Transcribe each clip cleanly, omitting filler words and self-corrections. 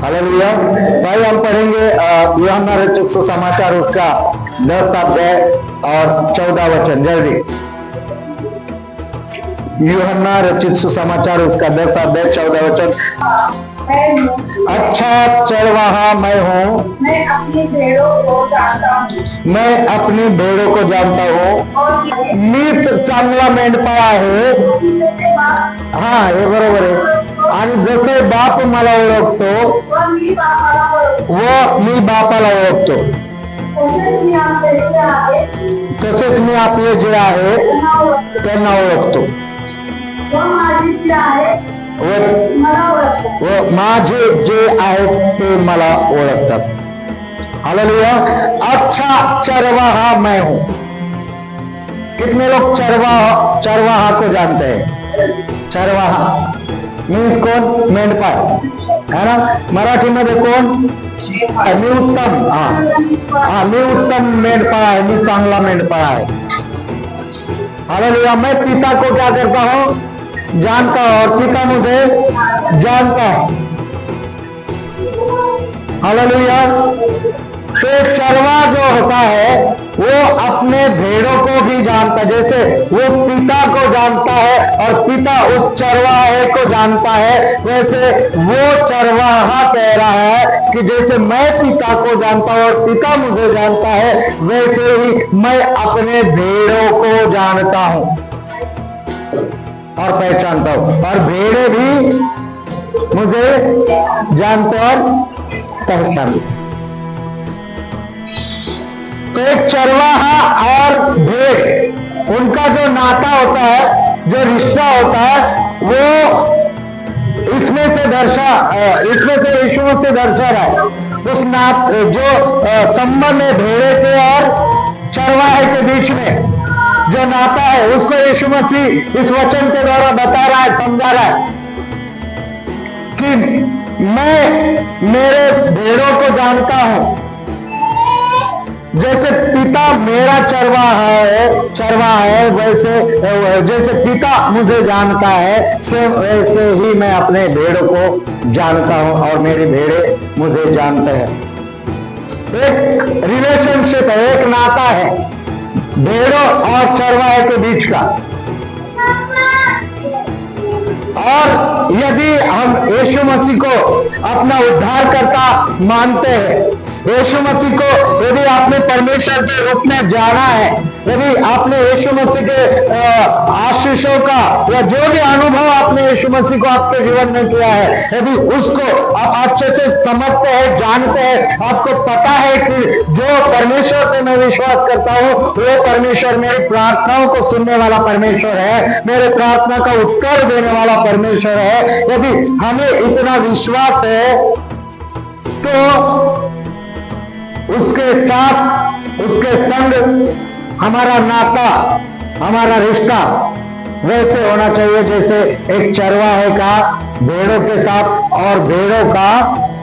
Hallelujah. भाई हम पढ़ेंगे यूहन्ना रचित सुसमाचार उसका 10 अध्याय और 14 वचन। जल्दी, यूहन्ना रचित सुसमाचार उसका 10 अध्याय 14 वचन। अच्छा चरवाहा मैं हूँ, मैं अपनी भेड़ों को जानता हूँ, मैं अपनी भेड़ों को जानता हूँ। मीच चांगला मेंढपाळ आहे. हा, हे बरोबर आहे. आणि जसे बाप मला ओळखतो व मी बापाला ओळखतो, तसेच मी आपले जे आहे त्यांना ओळखतो व माझे जे आहेत ते मला ओळखतात. हालेलुया। अच्छा चरवाहा मैं हूं। कितने लोग चरवाहा को जानते हैं? चरवाहा मीन्स कौन? मेंढपाळ है ना. मराठीमध्ये कोण? मी उत्तम. हा, मी उत्तम मेंढपाळ आहे, मी चांगला मेंढपाळ आहे. हालेलुया। मैं पिता को क्या करता हूं? जानता हूं, और पिता मुझे जानता है। हालेलुया। तो चरवा जो होता है वो अपने भेड़ों को भी जानता है, जैसे वो पिता को जानता है और पिता उस चरवाहे को जानता है, वैसे वो चरवाहा कह रहा है कि जैसे मैं पिता को जानता हूं और पिता मुझे जानता है, वैसे ही मैं अपने भेड़ों को जानता हूं और पहचानता हूं, और भेड़े भी मुझे जानते और पहचानते। तो एक चरवाहा और भेड़, उनका जो नाता होता है, जो रिश्ता होता है, वो इसमें से यीशु मसीह दर्शा रहा है। उस जो संबंध है भेड़े के और चरवाहे के बीच में जो नाता है, उसको यीशु मसीह इस वचन के द्वारा बता रहा है, समझा रहा है कि मैं मेरे भेड़ों को जानता हूं, जैसे पिता मेरा चरवाहा है, वैसे जैसे पिता मुझे जानता है, सेम वैसे ही मैं अपने भेड़ों को जानता हूं और मेरी भेड़े मुझे जानते हैं। एक रिलेशनशिप है, एक नाता है भेड़ों और चरवाहे के बीच का। और यदि हम यीशु मसीह को अपना उद्धारकर्ता मानते हैं, यीशु मसीह को यदि आपने परमेश्वर के रूप में जाना है, यदि आपने यीशु मसीह के आशीषों का या जो भी अनुभव आपने यीशु मसीह को आपके जीवन में किया है, यदि उसको आप अच्छे से समझते हैं, जानते हैं, आपको पता है कि जो परमेश्वर पे मैं विश्वास करता हूँ वो परमेश्वर मेरी प्रार्थनाओं को सुनने वाला परमेश्वर है, मेरे प्रार्थना का उत्तर देने वाला परमेश्वर है, यदि हमें इतना विश्वास है तो उसके साथ, उसके संग हमारा नाता, हमारा रिश्ता वैसे होना चाहिए जैसे एक चरवाहे का भेड़ों के साथ और भेड़ों का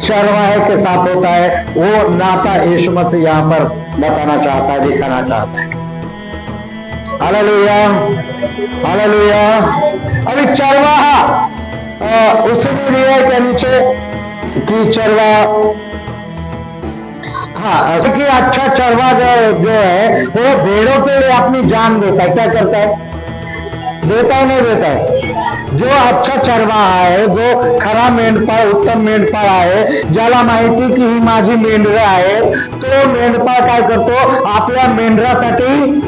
चरवाहे के साथ होता है। वो नाता यीशु मसीह यहाँ पर बताना चाहता है, दिखाना चाहता है। Hallelujah, hallelujah. अभी चरवाहा उसमें लिया के नीचे कि चरवाहा, हाँ, कि अच्छा चरवा जो है वो भेड़ों के लिए अपनी जान देता है। क्या करता है? देता है, नहीं देता है? जो अच्छा चरवाहा आहे, जो खरा मेंढपाळ, उत्तम मेंढपाळ आहे, ज्याला माहिती की ही माझी मेंढरं आहेत, तो मेंढपाळ काय करतो? आपल्या मेंढरासाठी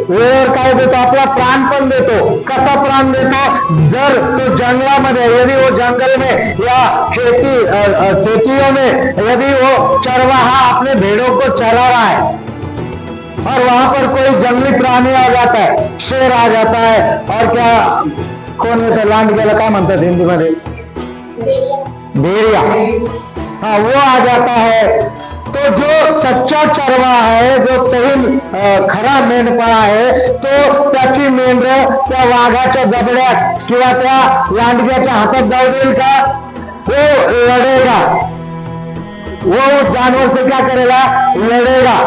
वेळेवर काय देतो? आपला प्राण पण देतो. कसा प्राण देतो? जर तो जंगलामध्ये, यदि वो जंगल में या खेतियों में यदि वो चरवाहा अपने भेड़ों को चला रहा है और वहां पर कोई जंगली प्राणी आ जाता है, शेर आ जाता है, और क्या कोण येतं, लांडग्याला काय म्हणतात हिंदी मध्ये? भेड़िया। हाँ, वो आ जाता है। तो जो सच्चा चरवा है, जो सही खरा मेंढपाळ आहे, तो त्याची मेंढरं त्या वाघाच्या जबड्यात किंवा त्या लांडग्याच्या हातात जाऊ देईल का? वो लढेगा, वो जानवर से क्या करेगा? लड़ेगा,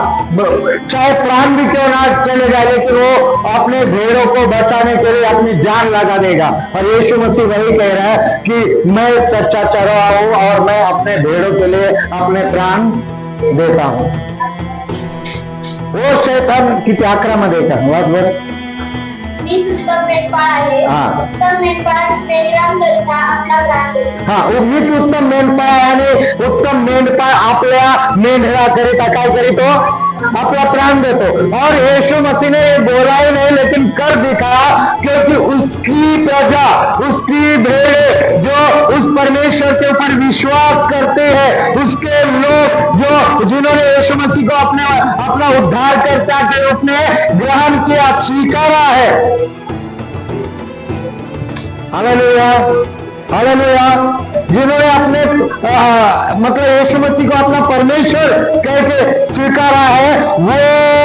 चाहे प्राण भी क्यों ना चले जाए, लेकिन वो अपने भेड़ों को बचाने के लिए अपनी जान लगा देगा। और यीशु मसीह वही कह रहा है कि मैं सच्चा चरवाहा हूं और मैं अपने भेड़ों के लिए अपने प्राण देता हूं। वो शैतान किती अकरामध्ये का वाच बरं. मीच उत्तम मेंढपाळ आहे. हा. उत्तम मेंढपाळ मेंढरांकरिता आपला प्राण देतो. हा, मीच उत्तम मेंढपाळ आहे आणि उत्तम मेंढपाळ आपल्या मेंढराकरिता काय करीतो? अपना प्राण देतो। और यीशु मसीह ने ये बोला ही नहीं लेकिन कर दिखाया, क्योंकि उसकी प्रजा, उसकी भेड़ जो उस परमेश्वर के ऊपर विश्वास करते हैं, उसके लोग जो जिन्होंने यीशु मसीह को अपना उद्धारकर्ता के रूप में ग्रहण किया, स्वीकारा है। Hallelujah, hallelujah. जिन्होंने अपने मतलब यीशु मसीह को अपना परमेश्वर कह के स्वीकारा है, वो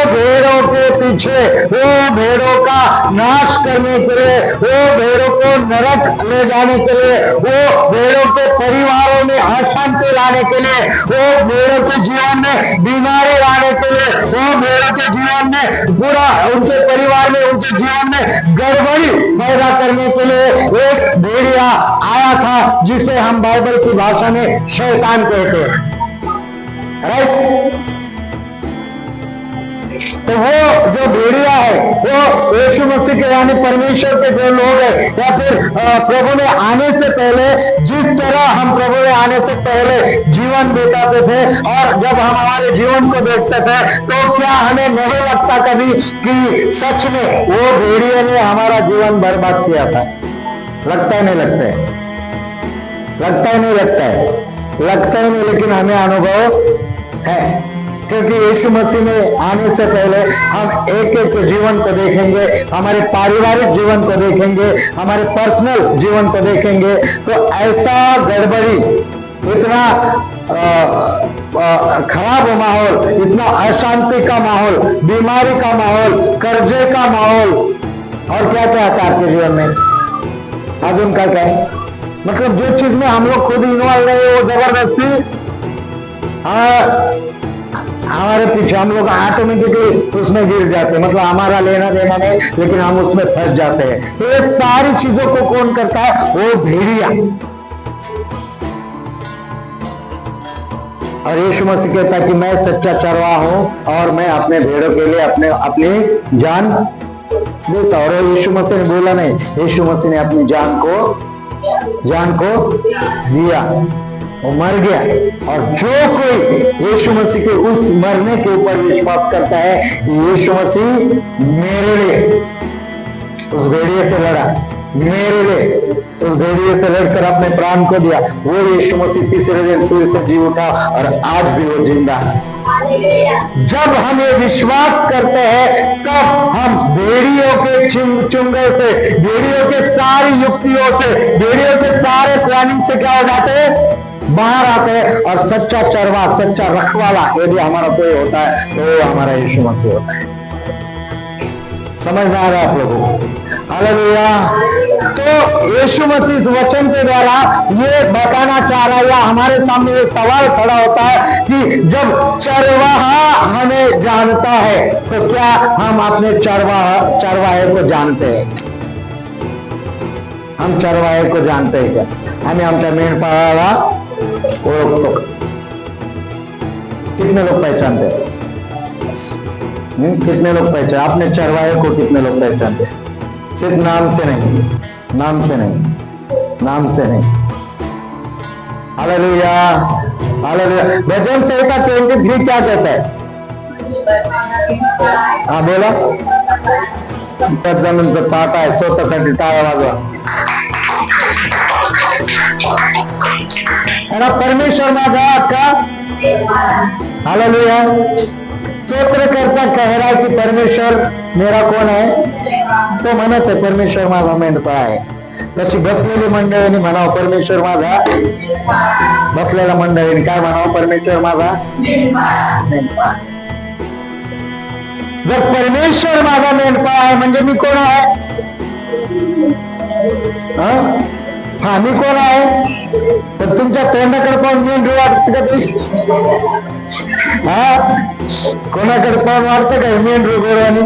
भेड़ों के पीछे, वो भेड़ों का नाश करने के लिए, वो भेड़ों को नरक ले जाने के लिए, वो भेड़ों के परिवारों में अशांति लाने के लिए, वो भेड़ों के जीवन में बीमारी लाने के लिए, वो भेड़ों के जीवन में बुरा, उनके परिवार में, उनके जीवन में गड़बड़ी पैदा करने के लिए एक भेड़िया आया था, जिसे हम बाइबल की भाषा में शैतान कहते हैं। राइट? तो वो जो भेड़िया है, वो यीशु मसीह के यानी परमेश्वर के जो लोग हैं, या फिर प्रभु में आने से पहले जिस तरह हम प्रभु में आने से पहले जीवन बिताते थे, और जब हम हमारे जीवन को देखते थे, तो क्या हमें नहीं लगता कभी कि सच में वो भेड़िया ने हमारा जीवन बर्बाद किया था? लगता है नहीं लगता है? लगता ही नहीं लगता है, लगता ही नहीं, लेकिन हमें अनुभव है, क्योंकि यीशु मसीह में आने से पहले हम एक एक जीवन को देखेंगे, हमारे पारिवारिक जीवन को देखेंगे, हमारे पर्सनल जीवन को देखेंगे, तो ऐसा गड़बड़ी, इतना खराब माहौल, इतना अशांति का माहौल, बीमारी का माहौल, कर्जे का माहौल, और क्या क्या आता है आपके जीवन में? आज उनका क्या है? मतलब जो चीज में हम लोग खुद इन्वॉल्व रहे, वो जबरदस्ती हमारे पीछे, हम लोग ऑटोमेटिकली उसमें गिर जाते हैं। मतलब हमारा लेना देना नहीं, लेकिन हम उसमें फंस जाते हैं। तो ये सारी चीजों को कौन करता है? वो भेड़िया। और यीशु मसीह कहता है कि मैं सच्चा चरवाहा हूं, और मैं अपने भेड़ों के लिए अपनी जान देता। और यीशु मसीह ने बोला नहीं, यीशु मसीह ने अपनी जान को दिया, वो मर गया। और जो कोई यीशु मसीह के उस मरने के ऊपर विश्वास करता है, यीशु मसीह मेरे लिए उस भेड़िए से लड़ा, मेरे लिए उस भेड़िए से लड़कर अपने प्राण को दिया, वो यीशु मसीह तीसरे दिन फिर से जी उठा, और आज भी वो जिंदा है। जब हम ये विश्वास करते हैं, तब हम भेड़ियों के चुंगल से, भेड़ियों के सारी युक्तियों से, भेड़ियों के सारे प्लानिंग से क्या हो जाते हैं? बाहर आते हैं। और सच्चा चरवा, सच्चा रखवाला यदि हमारा कोई होता है, तो वो हमारा यीशु मसीह होता है। समझ में आ रहा है आप लोगों को? हालेलुया। तो यीशु मसीह इस वचन के द्वारा ये बताना चाह रहा है, या हमारे सामने ये सवाल खड़ा होता है कि जब चरवाहा हमें जानता है, तो क्या हम अपने चरवाहे को जानते हैं? हम चरवाहे को जानते हैं क्या? हमें आमच्या मेंढपाळाला ओळखतो? कितने लोग पहचानते हैं? कितने लोग पहचान? अपने चरवाहे को कितने लोग पहचानते हैं? सिर्फ नाम से नहीं, नाम से नहीं, नाम से नहीं। Hallelujah, hallelujah. भजन संहिता 23 क्या कहता है? हाँ बोला, जणांचं पाठ आहे, स्वतःसाठी टाळ्या वाजवा। परमेश्वर माझा का? हालेलुया। स्तोत्रकर्ता कह रहा है कि परमेश्वर मेरा कोण आहे? तो म्हणत आहे परमेश्वर माझा मेंढपाळ आहे। तशी बसलेली मंडळीने म्हणावं परमेश्वर माझा, बसलेल्या मंडळीने काय म्हणावं? परमेश्वर माझा मेंढपाळ। जर परमेश्वर माझा मेंढपाळ आहे, म्हणजे मी कोण आहे? हा, मी कोण आहे? तर तुमच्या तोंडाकडे पाहून मेंढरू वाटत का तुम्ही? हा, कोणाकडे पाहून वाटतं का मेंढरू गोरवानी?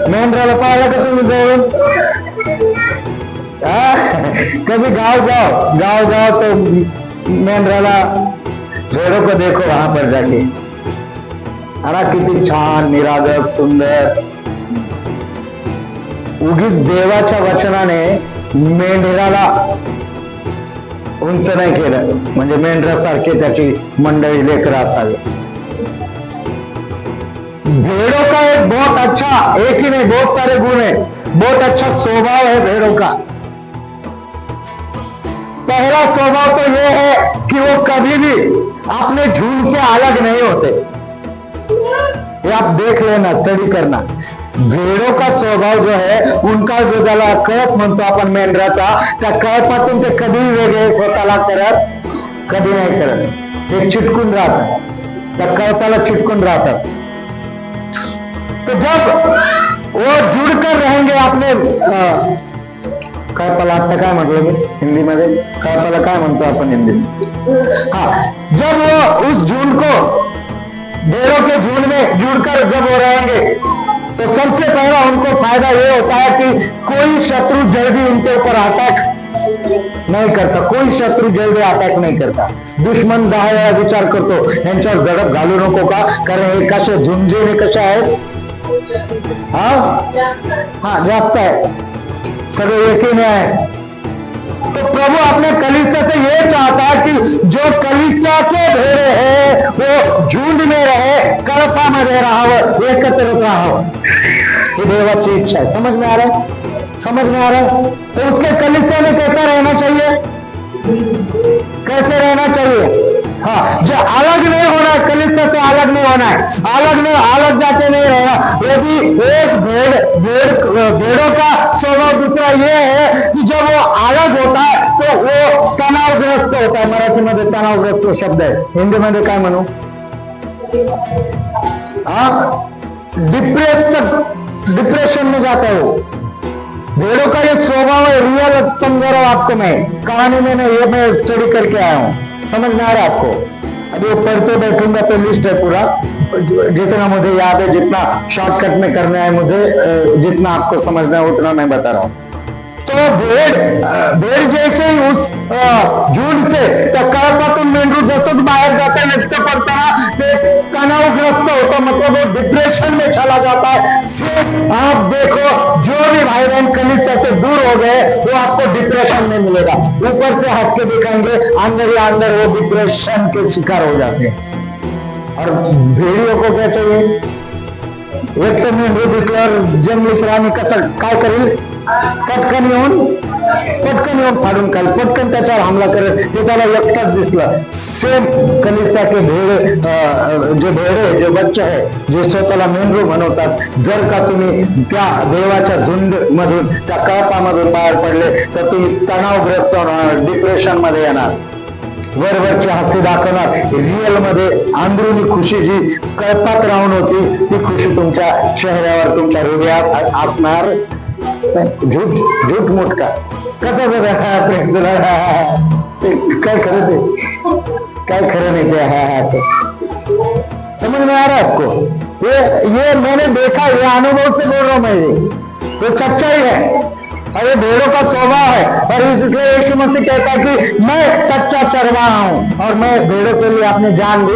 मेंढराला पाहिलं का तुम्ही जवळून? कभी गाव जाओ तो मेंढराला भेड़ों को देखो वहां पर जाके, अरे किती छान निरागस सुंदर. उगीच देवाच्या वचनाने मेंढराला उंच नाही केलं, म्हणजे मेंढरासारखे त्याची मंडळी लेकरं असावे. भेड़ों का एक बहुत अच्छा, एक ही नहीं बहुत सारे गुण है, बहुत अच्छा स्वभाव है भेड़ों का. पहला स्वभाव तो यह है कि वो कभी भी अपने झुंड से अलग नहीं होते. ये आप देख लेना, स्टडी करना. भेड़ों का स्वभाव जो है, उनका जो ज्याला कळप म्हणतो आपण मेंढराचा, त्या कळपातून ते कधीही वेगळे स्वतःला करत कधी नाही करत. ते चिटकून राहतात, त्या कळपाला चिटकून राहतात. तो जब वो जुड़कर रहेंगे अपने कळपाला, आता काय म्हटलं मी हिंदीमध्ये, कळपाला काय म्हणतो आपण हिंदीत, हाँ, जब वो उस झुंड को भेड़ों के झुंड में जुड़कर जब वो रहेंगे तो सबसे पहला उनको फायदा ये होता है कि कोई शत्रु जल्दी उनके ऊपर अटैक नहीं करता. कोई शत्रु जल्दी अटॅक नाही करता. दुश्मन 10 वेळा विचार करतो यांच्यावर झडप घालू नको का, कारण हे कशा झुंडीने कशा आहेत, हाँ जास्त आहे, सगळे एकीने आहे. तो प्रभु अपने कलीसिया से ये चाहता है कि जो कलीसिया के भेड़े हैं वो झुंड में रहे, कळपामध्ये राहावं, एकत्र राहावं. ही देवाची इच्छा है. समझ में आ रहा है, समझ में आ रहा है. तो उसके कलीसिया में कैसा रहना चाहिए, कैसे रहना चाहिए, हाँ, जो अलग नहीं होना है, कलीसिया से अलग नहीं होना है, अलग जाके नहीं रहना. यदि एक भेड़ों का स्वभाव दूसरा ये है कि जब वो अलग होता है तो वो तणावग्रस्त होता है. मराठीमध्ये तणावग्रस्त शब्द है, हिंदीमध्ये काय म्हणू, हाँ, डिप्रेशन में जाता है वो. भेड़ों का ये स्वभाव है, रियल समझा रहा हूं आपको मैं, कहानी में नहीं, ये मैं स्टडी करके आया हूं. समझ में आ रहा है आपको. अभी वो पढ़ते बैठूंगा तो लिस्ट है पूरा, जितना मुझे याद है, जितना शॉर्टकट में करना है मुझे, जितना आपको समझना है उतना मैं बता रहा हूँ. तो भेड़ जैसे ही उस झुंड से त्या कळपातून मेंढरू जसंच बाहेर जाता व्यक्त पडताना ते तणावग्रस्त होता, मतलब वो डिप्रेशन में चला जाता है. सिर्फ आप देखो, जो भी भाई बहन कलीसिया से दूर हो गए वो आपको डिप्रेशन में मिलेगा. ऊपर से हंस के दिखाएंगे, अंदर ही अंदर वो डिप्रेशन के शिकार हो जाते हैं. और भेड़ियों को क्या चाहिए, एक तर मेंढरू दिसल्यावर जंगली प्राणी कसं काय करेल, पटकन येऊन फाडून काढ, पटकन त्याच्यावर हमला करेल. ते त्याला एकटाच दिसलं. सेम कलिसिया के भेड़े, जे भेड़े जे बच्चे आहे, जे स्वतःला मेंढरू बनवतात, जर का तुम्ही त्या देवाच्या झुंड मधून, त्या कळपामधून बाहेर पडले तर तुम्ही तणावग्रस्त होणार, डिप्रेशन मध्ये येणार, वरवरची हास्य दाखवणार. रिअल मध्ये अंदरुनी खुशी जी कळपात राहून होती, ती खुशी तुमच्या चेहऱ्यावर, तुमच्या हृदयात असणार. झूठ मूठ का कसं काय खरं ते, काय खरं नहीं ते. समझ में आ रहा है आपको, ये मैंने देखा, ये अनुभव से बोल रहा हूं मैं, ये सच्चाई है. और ये भेड़ों का स्वभाव है. और इसलिए यीशु मसीह कहता है कि मैं सच्चा चरवाहा हूं और मैं भेड़ों के लिए अपनी जान भी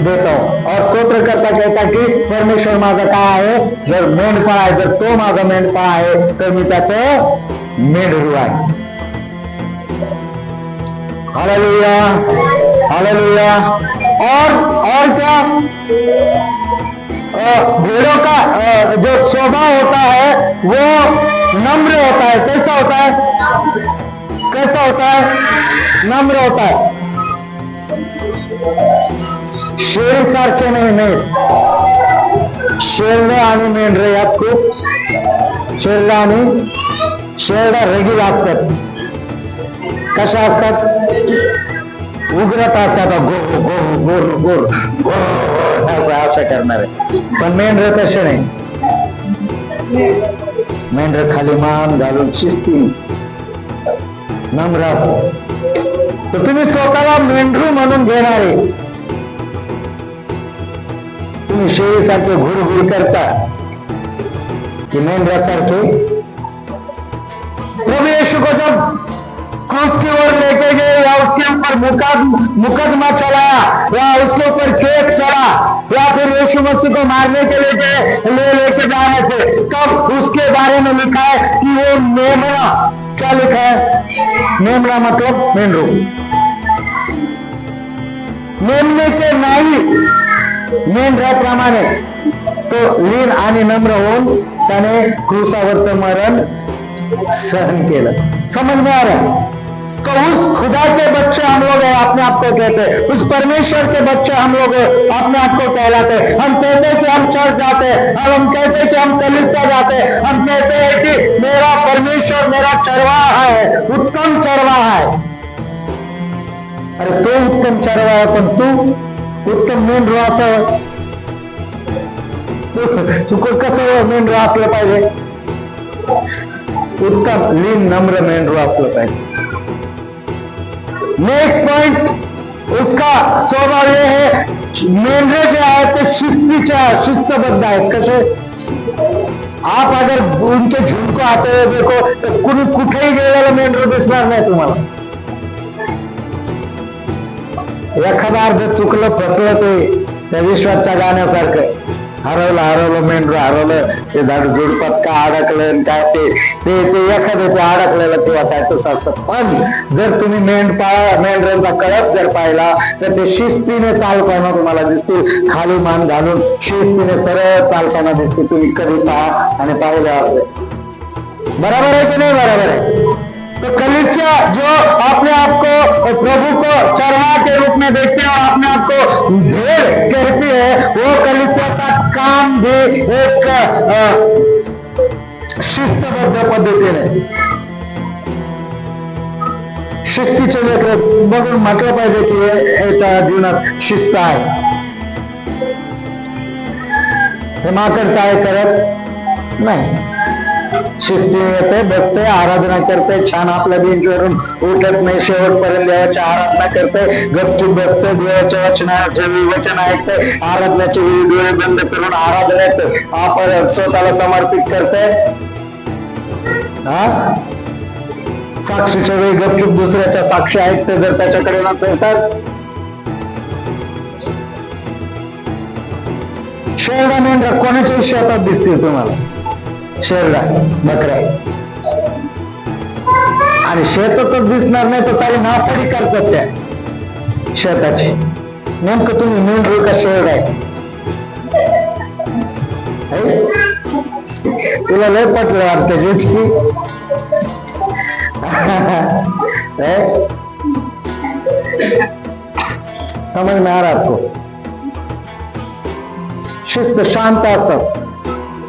देता हूं. और स्तोत्र करता कहता कि परमेश्वर माझा काय आहे, जर मेंढपाळ आहे, जर तो माझा मेंढपाळ आहे तर मी त्याचं मेंढरू आहे. Hallelujah, hallelujah. और क्या, भेड़ों का जो स्वभाव होता है वो नम्र होता है. कैसा होता है, कैसा होता है, नम्र होता है. शेर सारखे नाही. शेरडे आणि मेंढरे यात खूप, शेरडा आणि शेरडा रगील असतात. कशा असतात, उग्रत असतात, गोर गोर गोर गोर असं आशा करणारे. पण मेंढरे तसे नाही. मेंढर खाली मान घालून शिस्ती नम्र असतो. तर तुम्ही स्वतःला मेंढरू म्हणून घेणारे, तुम्ही शेळीसारखे घुरघुर करता की मेंढरासारखे. प्रभु यीशु को जब क्रूस की ओर लेके गए या उसके ऊपर मुकदमा चलाया या उसके ऊपर केस चला या फिर यीशु मसीह को मारने के लेके जा रहे थे, कब उसके बारे में लिखा है कि वो मेमना, क्या लिखा है? मेमना मतलब मेंढरू, मेमने के नाही मेंढराप्रमाणे तो लीन आणि नम्र होऊन त्याने क्रूसावरचं मरण सहन केलं. समझ में आ रहा है? तो उस खुदा के बच्चे हम लोग अपने आप को कहते हैं, उस परमेश्वर के बच्चे हम लोग अपने आप को कहलाते हैं. हम कहते हैं कि हम चर्च जाते हैं, और हम कहते हैं कि हम कलीसिया जाते हैं, हम कहते हैं कि मेरा परमेश्वर मेरा चरवाहा है, उत्तम चरवाहा है. अरे तो उत्तम चरवाहा आहे, पण तू उत्तम मेंढरू असावं. तू कसं मेंढरू असलं पाहिजे? उत्तम लीन नम्र मेंढरू असलं पाहिजे. नेक्स्ट पॉइंट, उसका स्वभाव ये है, मेंढरे जे आहेत ते शिस्तबद्ध आहेत. कसे? आप अगर उनके झुंड को आते हुए देखो तो कुणी कुठेही गेलेलं मेंढरू दिसणार नाही तुम्हाला. एखादा अर्ध चुकलं फसलं ते त्या विश्वासच्या गाण्यासारखं, हरवलं मेंढरू हरवलं, ते झाड झुडपात का अडकलं, काय ते एखादं ते अडकलेलं किंवा काय तसं असतं. पण जर तुम्ही मेंढरांचा कळप जर पाहिला तर ते शिस्तीने चालताना तुम्हाला दिसतील, खाली मान घालून शिस्तीने सरळ चालताना दिसतील. तुम्ही कधी पहा आणि पाहिलं असेल. बराबर है कि नहीं? बराबर है. तो कलीसिया जो अपने आप को प्रभु को चरवाहा के रूप में देखते हैं और अपने आप को भेड़ कहती है, वो कलीसिया का काम भी एक शिस्तबद्ध पद्धतीने शिस्तीचे लेकर बघून म्हटलं पाहिजे की एका जीवनात शिस्त आहे. हे माकड काय करत नाही, शिस्तीने येते, बघते, आराधना करते, छान आपल्या बेंचवरून उठत नाही, शेवटपर्यंत देवाची आराधना करते, गपचूप बसते, देवाच्या वचन ऐकते, आराधनाचे डोळे बंद करून आराधनेत आपण स्वतःला समर्पित करते. साक्षीच्या वेळी गपचूप दुसऱ्याच्या साक्षी ऐकते जर त्याच्याकडे नसेल तर. शेरडा मेंढरा कोणाच्या शेतात दिसतील तुम्हाला? शेरडा बकऱ्या, आणि शेतातच दिसणार नाही तर सारी नासाडी करतात त्या शेताची. नेमकं तुम्ही मेंढरू का शेरडा आहे? तुला लय पटलं वाटतं गोष्टी. समझ में आ रहा आपको? शिस्त, शांत असतात.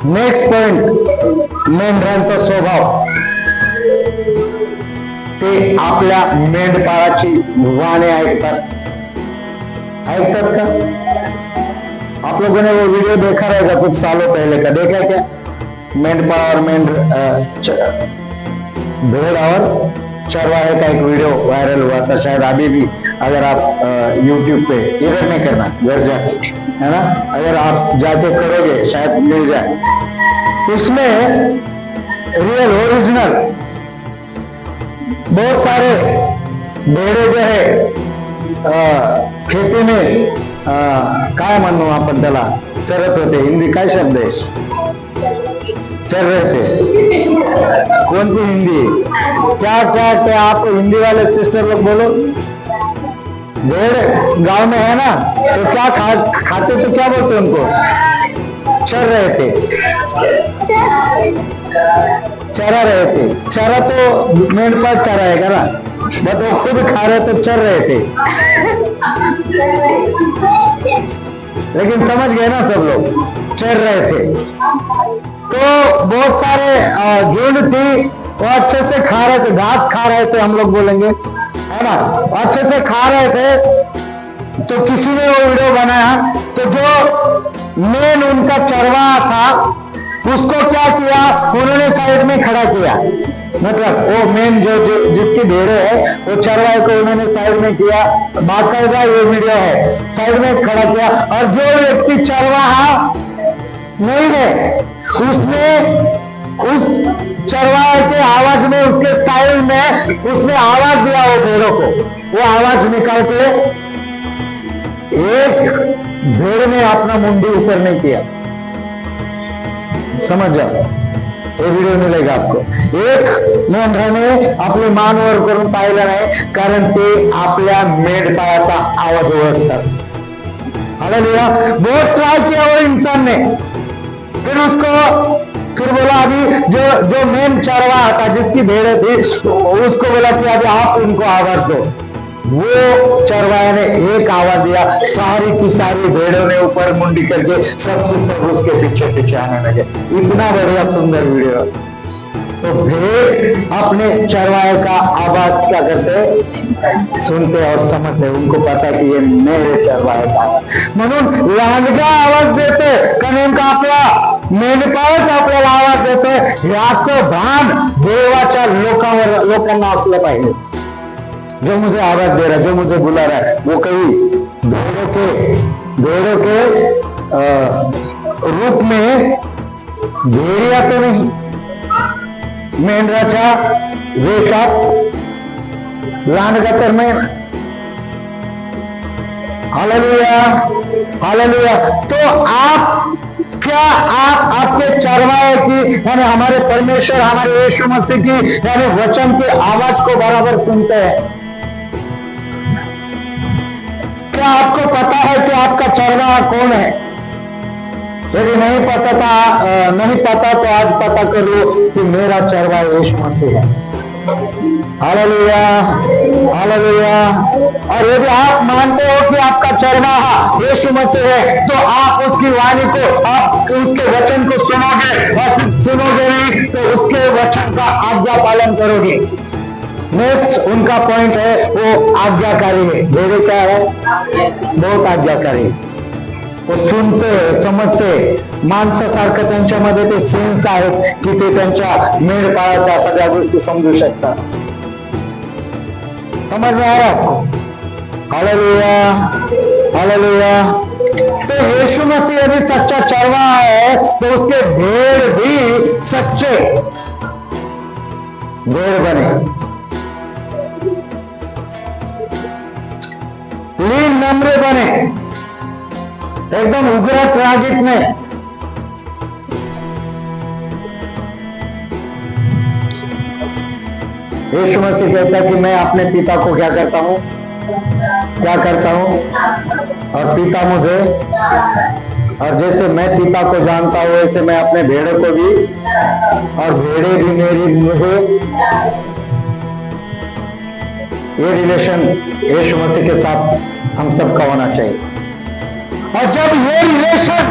नेक्स्ट पॉइंट, मेंढरांचा स्वभाव. ते आपल्या मेंढपाळाची वाणे ऐकतात. का? आप लोगों ने वो वीडियो देखा रहेगा कुछ सालों पहले का, देखा क्या? मेंढपाळ और भेड़ और चरवाहे का एक वीडियो वायरल हुआ था. शायद अभी भी अगर आप YouTube पे, इधर नहीं करना, घर जाके, है ना, अगर आप जाके करोगे शायद मिल जाए. उसमें रियल ओरिजिनल बहुत सारे भेड़े जो है खेती में काय म्हणू आपण त्याला, चरत होते. हिंदी काय शब्द आहे? चल रहे थे. कौन सी हिंदी? क्या आप हिंदी वाले सिस्टर लोग बोलो. भेड़ गांव में है ना, तो क्या खाते तो क्या बोलते उनको? चर रहे थे, चरा रहे थे. चरा तो मेंढपाळ चराएगा ना, बट वो खुद खा रहे तो चर रहे थे. लेकिन समझ गए ना सब लोग, चर रहे थे. तो बहुत सारे झुंड थी, वो अच्छे से खा रहे थे, घास खा रहे थे, हम लोग बोलेंगे, है ना, अच्छे से खा रहे थे. तो किसी ने वो वीडियो बनाया, तो जो मेन उनका चरवाहा था उसको क्या किया, उन्होंने साइड में खड़ा किया. मतलब वो मेन जो जिसकी भेड़े है वो चरवाहे को उन्होंने साइड में किया. बाकायदा ये वीडियो है, साइड में खड़ा किया. और जो व्यक्ति चरवाहा नहीं है उसने उस चरवाहे के आवाज में, उसके स्टाइल में उसने आवाज दिया वो भेड़ों को। वो आवाज निकाल के एक भेड़ ने अपना मुंडी ऊपर नहीं किया। समझ जाओ, हे व्हिडिओ मिळेगा आपको। एक मेंढराने आपले मान वर करून पाहिलं नाही, कारण ते आपल्या मेंढपाळाचा आवाज ओळखतात। हालेलुया। बहुत ट्राई किया वो इंसान ने, फिर बोला अभी जो मेन चरवाहा था, जिसकी भेड़ें थी, उसको बोला कि अभी आप उनको आवाज दो। वो चरवाहे ने एक आवाज दिया, सारी की सारी भेड़ों ने ऊपर मुंडी करके सब के सब उसके पीछे पीछे आने लगे। इतना बढ़िया सुंदर वीडियो। तो भेड़ अपने चरवाहे का आवाज क्या करते, सुनते और समझते, उनको पता कि ये मेरे चरवाहे का। म्हणून लांडगा आवाज देते का नेमका आपला मेंढपाळच आपल्याला आवाज देतोय, याचं भान देवाच्या लोकांना असलं पाहिजे। जो मुझे आवाज दे रहा है, जो मुझे बुला रहा है, वो कहीं भेड़ों के रूप में भेड़िया तो नहीं, मेंढराच्या वेशात लांडगा तर नाही। Hallelujah, hallelujah. तो आपके चरवाहे की, यानी हमारे परमेश्वर, हमारे यीशु मसीह की, यानी वचन के आवाज को बराबर सुनते हैं? क्या आपको पता है कि आपका चरवाहा कौन है? यदि नहीं पता तो आज पता कर लो कि मेरा चरवाहा यीशु मसीह है। Hallelujah, hallelujah. और यदि आप मानते हो कि आपका चरवाहा यीशु मसीह है, तो आप उसकी वाणी को, आप उसके वचन को सुनोगे, और सिर्फ सुनोगे नहीं तो उसके वचन का आज्ञा पालन करोगे। नेक्स्ट उनका पॉइंट है, वो आज्ञाकारी है। भेड़े क्या है? बहुत आज्ञाकारी। वो सुनते, समजते, माणसासारखं त्यांच्यामध्ये ते सेन्स आहेत की ते त्यांच्या मेंढपाळाच्या सगळ्या गोष्टी समजू शकतात। समझ में आ रहा है आपको? Hallelujah, hallelujah. तो यीशु मसीह यदि सच्चा चरवाहा है, तो उसके भेड़ भी सच्चे भेड़ बने, लीन नम्र बने, एकदम उग्र रागित में। यीशु मसीह कहता है कि मैं अपने पिता को क्या करता हूं, और पिता मुझे, और जैसे मैं पिता को जानता हूं, वैसे मैं अपने भेड़ों को भी, और भेड़े भी मेरी मुझे। ये रिलेशन यीशु मसीह के साथ हम सबका होना चाहिए। और जब ये रिलेशन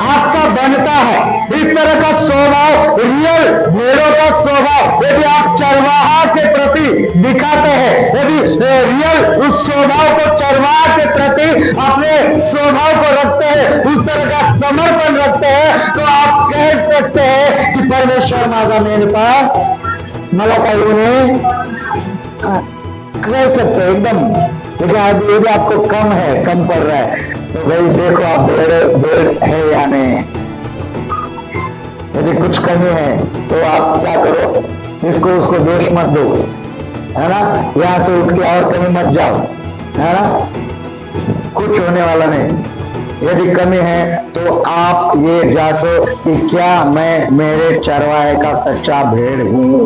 आपका बनता है, इस तरह का स्वभाव, रियल भेड़ों का स्वभाव यदि आप चरवाहा के प्रति दिखाते हैं, यदि रियल उस स्वभाव को, चरवाहा के प्रति अपने स्वभाव को रखते हैं, उस तरह का समर्पण रखते हैं, तो आप कह सकते हैं कि परमेश्वर माझा मेंढपाळ, मला काही उन्हें कह सकते हैं एकदम। लेकिन यदि आपको कम पड़ रहा है, तो भाई देखो आप भेड़ है या नहीं। यदि कुछ कमी है तो आप क्या करो, इसको उसको दोष मत दो, है ना। यहाँ से उठ के और कहीं मत जाओ, है ना, कुछ होने वाला नहीं। यदि कमी है तो आप ये जांचो कि क्या मैं मेरे चरवाहे का सच्चा भेड़ हूं,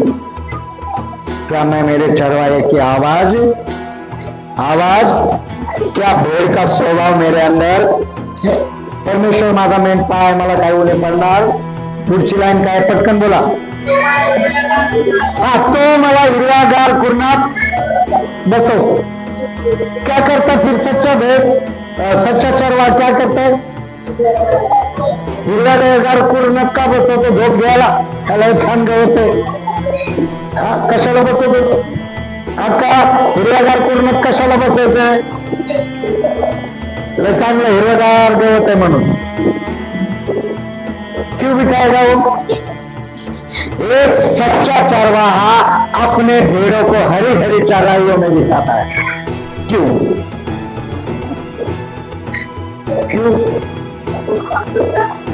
क्या मैं मेरे चरवाहे की आवाज, क्या भेड़ का स्वभाव मेरे अंदर। परमेश्वर माझा मेंढपाळ आहे, मला काही उणे पडणार। पुढची लाईन काय, पटकन बोला। हा, तो मला हिरवागार कुरणात बसव। क्या करता फिर सच्चा भेड़, सच्चा चरवाहा क्या करता है? हिरवागार कुरणात का बसवतो? झोप घ्यायला, त्याला छान गवते। कशाला बसवतो? आता हिरवागार कुरणात कशाला बसवतोय? चांगलं हिरवागार गवत आहे म्हणून। क्यों बिठाएगा वो? एक सच्चा चरवाहा अपने भेड़ों को हरी हरी चराइयों में बिठाता है। क्यों?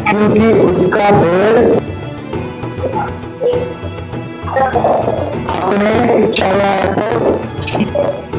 क्योंकि उसका भेड़ देते अपने चरवाहे को